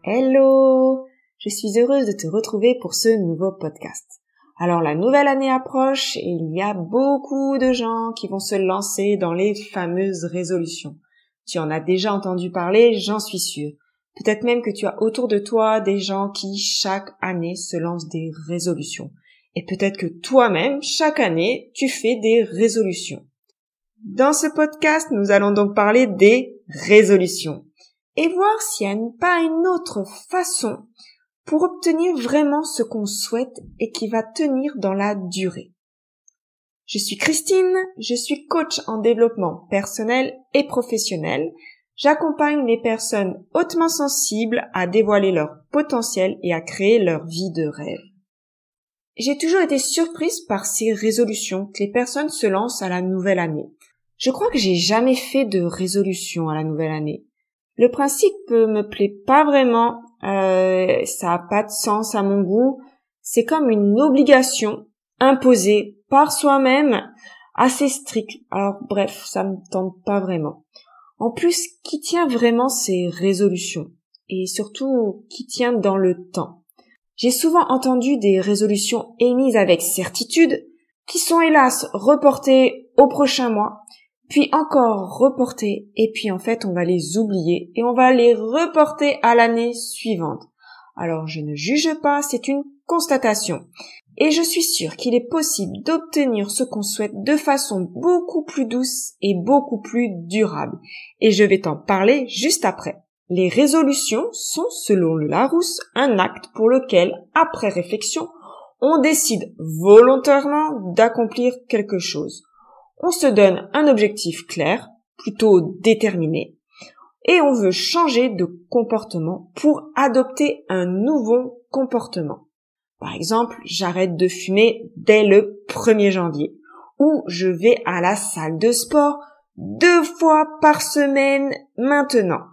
Hello! Je suis heureuse de te retrouver pour ce nouveau podcast. Alors la nouvelle année approche et il y a beaucoup de gens qui vont se lancer dans les fameuses résolutions. Tu en as déjà entendu parler, j'en suis sûre. Peut-être même que tu as autour de toi des gens qui chaque année se lancent des résolutions. Et peut-être que toi-même, chaque année, tu fais des résolutions. Dans ce podcast, nous allons donc parler des résolutions et voir s'il n'y a pas une autre façon pour obtenir vraiment ce qu'on souhaite et qui va tenir dans la durée. Je suis Christine, je suis coach en développement personnel et professionnel. J'accompagne les personnes hautement sensibles à dévoiler leur potentiel et à créer leur vie de rêve. J'ai toujours été surprise par ces résolutions que les personnes se lancent à la nouvelle année. Je crois que j'ai jamais fait de résolution à la nouvelle année. Le principe me plaît pas vraiment, ça a pas de sens à mon goût. C'est comme une obligation imposée par soi-même, assez stricte. Alors bref, ça me tente pas vraiment. En plus, qui tient vraiment ces résolutions? Et surtout, qui tient dans le temps? J'ai souvent entendu des résolutions émises avec certitude, qui sont hélas reportées au prochain mois, puis encore reportées, et puis en fait on va les oublier et on va les reporter à l'année suivante. Alors je ne juge pas, c'est une constatation. Et je suis sûre qu'il est possible d'obtenir ce qu'on souhaite de façon beaucoup plus douce et beaucoup plus durable. Et je vais t'en parler juste après. Les résolutions sont, selon le Larousse, un acte pour lequel, après réflexion, on décide volontairement d'accomplir quelque chose. On se donne un objectif clair, plutôt déterminé, et on veut changer de comportement pour adopter un nouveau comportement. Par exemple, j'arrête de fumer dès le 1er janvier, ou je vais à la salle de sport 2 fois par semaine maintenant.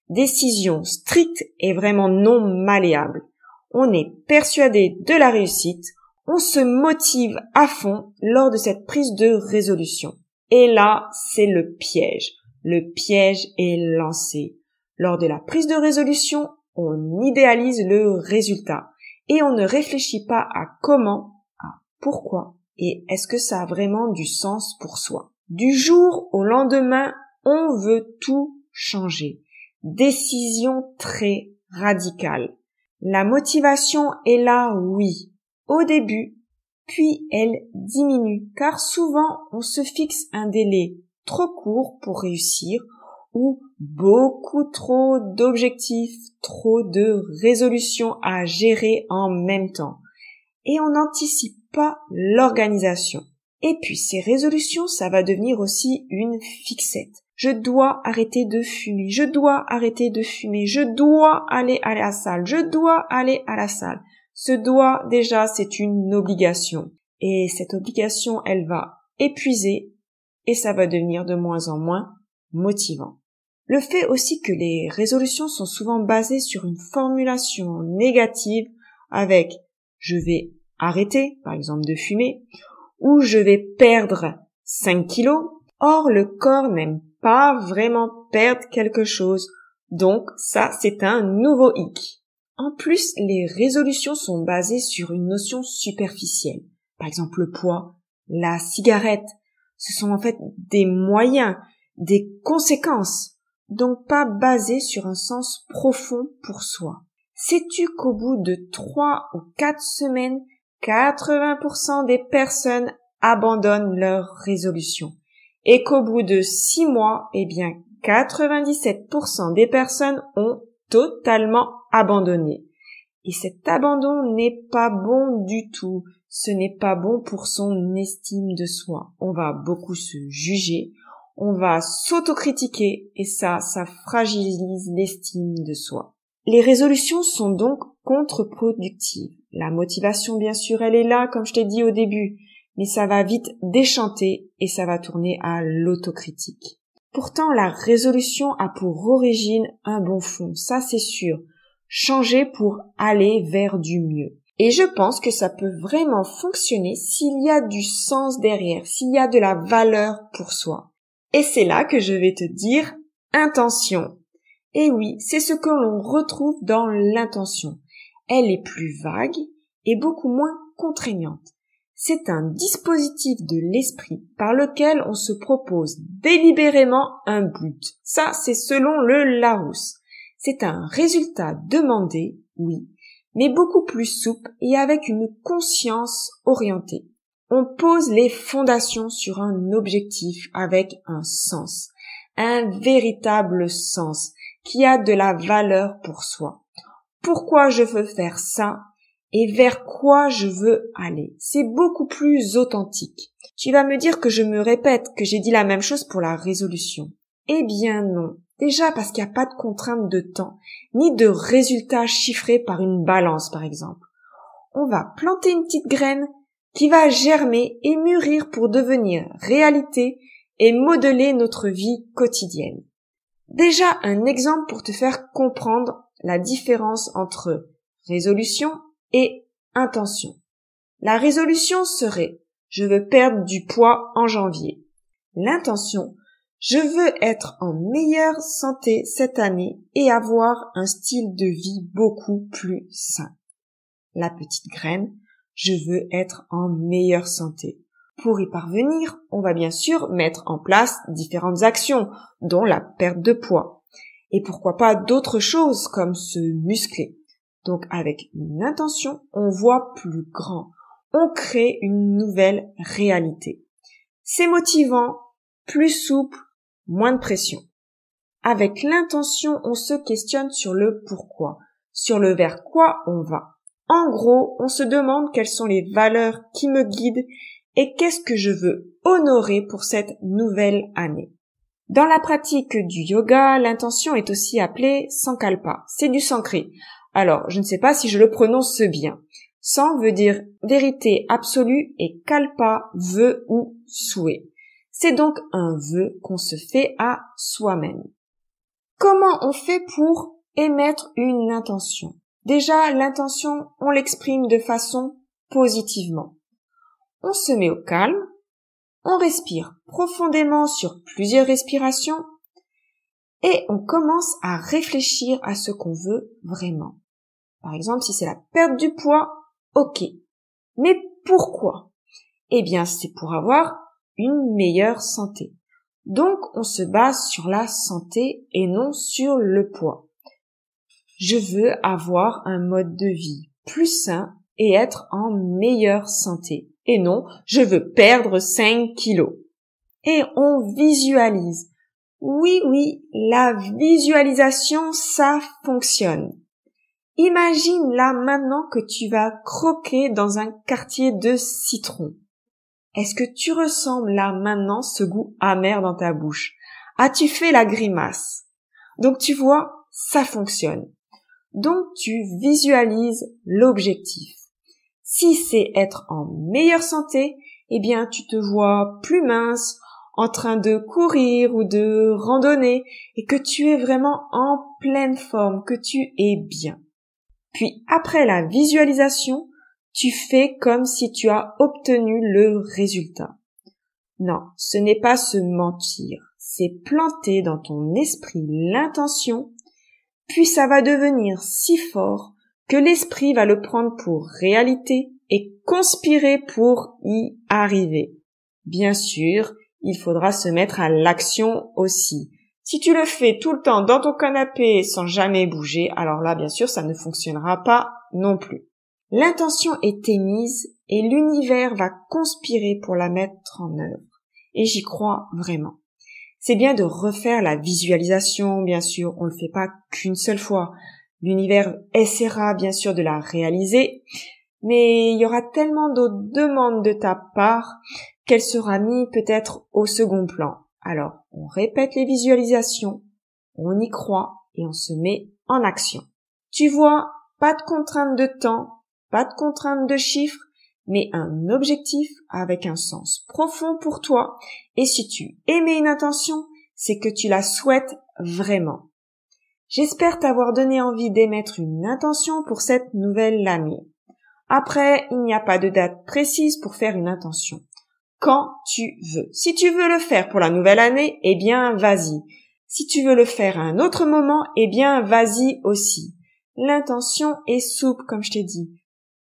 Décision stricte et vraiment non malléable. On est persuadé de la réussite, on se motive à fond lors de cette prise de résolution. Et là, c'est le piège. Le piège est lancé. Lors de la prise de résolution, on idéalise le résultat et on ne réfléchit pas à comment, à pourquoi et est-ce que ça a vraiment du sens pour soi. Du jour au lendemain, on veut tout changer. Décision très radicale. La motivation est là, oui, au début, puis elle diminue, car souvent on se fixe un délai trop court pour réussir ou beaucoup trop d'objectifs, trop de résolutions à gérer en même temps. Et on n'anticipe pas l'organisation. Et puis ces résolutions, ça va devenir aussi une fixette. Je dois arrêter de fumer, je dois arrêter de fumer, je dois aller à la salle, je dois aller à la salle. Ce doit, déjà, c'est une obligation. Et cette obligation, elle va épuiser et ça va devenir de moins en moins motivant. Le fait aussi que les résolutions sont souvent basées sur une formulation négative avec « je vais arrêter », par exemple de fumer, ou « je vais perdre 5 kilos ». Or, le corps n'aime pas vraiment perdre quelque chose. Donc, ça, c'est un nouveau hic. En plus, les résolutions sont basées sur une notion superficielle. Par exemple, le poids, la cigarette. Ce sont en fait des moyens, des conséquences. Donc, pas basées sur un sens profond pour soi. Sais-tu qu'au bout de 3 ou 4 semaines, 80% des personnes abandonnent leurs résolutions? Et qu'au bout de 6 mois, 97% des personnes ont totalement abandonné. Et cet abandon n'est pas bon du tout. Ce n'est pas bon pour son estime de soi. On va beaucoup se juger, on va s'autocritiquer et ça fragilise l'estime de soi. Les résolutions sont donc contre-productives. La motivation, bien sûr, elle est là, comme je t'ai dit au début, mais ça va vite déchanter et ça va tourner à l'autocritique. Pourtant, la résolution a pour origine un bon fond, ça c'est sûr. Changer pour aller vers du mieux. Et je pense que ça peut vraiment fonctionner s'il y a du sens derrière, s'il y a de la valeur pour soi. Et c'est là que je vais te dire intention. Et oui, c'est ce que l'on retrouve dans l'intention. Elle est plus vague et beaucoup moins contraignante. C'est un dispositif de l'esprit par lequel on se propose délibérément un but. Ça, c'est selon le Larousse. C'est un résultat demandé, oui, mais beaucoup plus souple et avec une conscience orientée. On pose les fondations sur un objectif avec un sens, un véritable sens qui a de la valeur pour soi. Pourquoi je veux faire ça et vers quoi je veux aller? C'est beaucoup plus authentique. Tu vas me dire que je me répète, que j'ai dit la même chose pour la résolution. Eh bien non. Déjà parce qu'il n'y a pas de contrainte de temps, ni de résultats chiffrés par une balance par exemple. On va planter une petite graine qui va germer et mûrir pour devenir réalité et modeler notre vie quotidienne. Déjà un exemple pour te faire comprendre la différence entre résolution et intention. La résolution serait « je veux perdre du poids en janvier ». L'intention « je veux être en meilleure santé cette année et avoir un style de vie beaucoup plus sain ». La petite graine « je veux être en meilleure santé ». Pour y parvenir, on va bien sûr mettre en place différentes actions, dont la perte de poids. Et pourquoi pas d'autres choses comme se muscler. Donc avec une intention, on voit plus grand. On crée une nouvelle réalité. C'est motivant, plus souple, moins de pression. Avec l'intention, on se questionne sur le pourquoi, sur le vers quoi on va. En gros, on se demande quelles sont les valeurs qui me guident et qu'est-ce que je veux honorer pour cette nouvelle année. Dans la pratique du yoga, l'intention est aussi appelée sankalpa. C'est du sanskrit. Alors, je ne sais pas si je le prononce bien. San veut dire vérité absolue et kalpa, vœu ou souhait. C'est donc un vœu qu'on se fait à soi-même. Comment on fait pour émettre une intention? Déjà, l'intention, on l'exprime de façon positivement. On se met au calme, on respire profondément sur plusieurs respirations et on commence à réfléchir à ce qu'on veut vraiment. Par exemple, si c'est la perte du poids, ok. Mais pourquoi? Eh bien, c'est pour avoir une meilleure santé. Donc, on se base sur la santé et non sur le poids. Je veux avoir un mode de vie plus sain et être en meilleure santé. Et non, je veux perdre 5 kilos. Et on visualise. Oui, la visualisation, ça fonctionne. Imagine là maintenant que tu vas croquer dans un quartier de citron. Est-ce que tu ressens là maintenant ce goût amer dans ta bouche? As-tu fait la grimace? Donc tu vois, ça fonctionne. Donc tu visualises l'objectif. Si c'est être en meilleure santé, eh bien tu te vois plus mince, en train de courir ou de randonner et que tu es vraiment en pleine forme, que tu es bien. Puis après la visualisation, tu fais comme si tu as obtenu le résultat. Non, ce n'est pas se mentir, c'est planter dans ton esprit l'intention, puis ça va devenir si fort que l'esprit va le prendre pour réalité et conspirer pour y arriver. Bien sûr, il faudra se mettre à l'action aussi. Si tu le fais tout le temps dans ton canapé sans jamais bouger, alors là, bien sûr, ça ne fonctionnera pas non plus. L'intention est émise et l'univers va conspirer pour la mettre en œuvre. Et j'y crois vraiment. C'est bien de refaire la visualisation, bien sûr, on le fait pas qu'une seule fois. L'univers essaiera bien sûr de la réaliser, mais il y aura tellement d'autres demandes de ta part qu'elle sera mise peut-être au second plan. Alors, on répète les visualisations, on y croit et on se met en action. Tu vois, pas de contrainte de temps, pas de contrainte de chiffres, mais un objectif avec un sens profond pour toi. Et si tu émets une intention, c'est que tu la souhaites vraiment. J'espère t'avoir donné envie d'émettre une intention pour cette nouvelle année. Après, il n'y a pas de date précise pour faire une intention. Quand tu veux. Si tu veux le faire pour la nouvelle année, eh bien, vas-y. Si tu veux le faire à un autre moment, eh bien, vas-y aussi. L'intention est souple, comme je t'ai dit.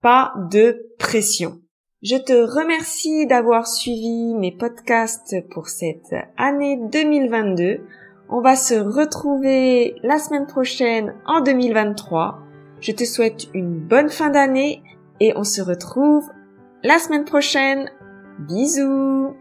Pas de pression. Je te remercie d'avoir suivi mes podcasts pour cette année 2022. On va se retrouver la semaine prochaine en 2023. Je te souhaite une bonne fin d'année et on se retrouve la semaine prochaine. Bisous!